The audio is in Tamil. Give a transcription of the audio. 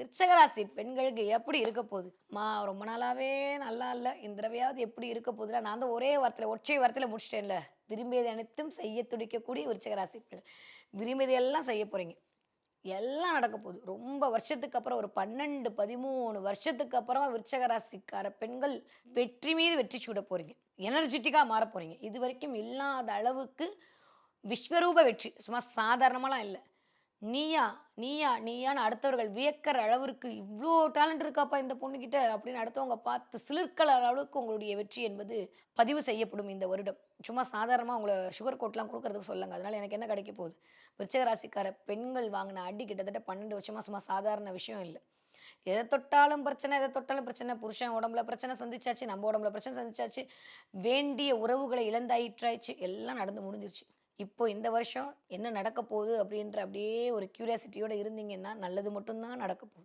விருச்சகராசி பெண்களுக்கு எப்படி இருக்க போகுது? ரொம்ப நாளாவே நல்லா இல்ல. இந்த தடவையாவது எப்படி இருக்க போகுதுல? நான் தான் ஒரே வார்த்தையில, ஒற்றை வார்த்தையில முடிச்சுட்டேன்ல. விரும்பியது அனைத்தும் செய்ய துடிக்கக்கூடிய விருச்சகராசி பெண்கள். விரும்பியதெல்லாம் செய்ய போறீங்க. எல்லாம் நடக்க போகுது. ரொம்ப வருஷத்துக்கு அப்புறம் ஒரு 12, 13 வருஷத்துக்கு அப்புறமா விருச்சக ராசிக்கார பெண்கள் வெற்றி மீது வெற்றி சூட போறீங்க. எனர்ஜிட்டிக்கா மாறப் போறீங்க. இதுவரைக்கும் இல்லாத அளவுக்கு விஸ்வரூப வெற்றி. சும்மா சாதாரணமாலாம் இல்ல. நீயா? நீயா? நீயான்னு அடுத்தவர்கள் வியக்கிற அளவிற்கு இவ்ளோ டேலண்ட் இருக்காப்பா இந்த பொண்ணுகிட்ட அப்படின்னு அடுத்தவங்க பார்த்து சிலிர்க்கிற அளவுக்கு உங்களுடைய வெற்றி என்பது பதிவு செய்யப்படும் இந்த வருடம். சும்மா சாதாரணமா உங்கள சுகர் கோட்லாம் குடுக்கறதுக்கு சொல்லங்க. அதனால எனக்கு என்ன கிடைக்க போகுது? விருச்சிக ராசிக்கார பெண்கள் வாங்கின அடி கிட்டத்தட்ட 12 வருஷமா சும்மா சாதாரண விஷயம் இல்ல. எத தொட்டாலும் பிரச்சனை, எத தொட்டாலும் பிரச்சனை. புருஷன் உடம்புல பிரச்சனை சந்திச்சாச்சு, நம்ம உடம்புல பிரச்சனை சந்திச்சாச்சு. வேண்டிய உறவுகள இழந்தாயிற்றாயிச்சு. எல்லாம் நடந்து முடிஞ்சிருச்சு. இப்போ இந்த வருஷம் என்ன நடக்க போகுது அப்படின்ற அப்படியே ஒரு கியூரியாசிட்டியோட இருந்தீங்கன்னா, நல்லது மட்டும் தான் நடக்க போகுது.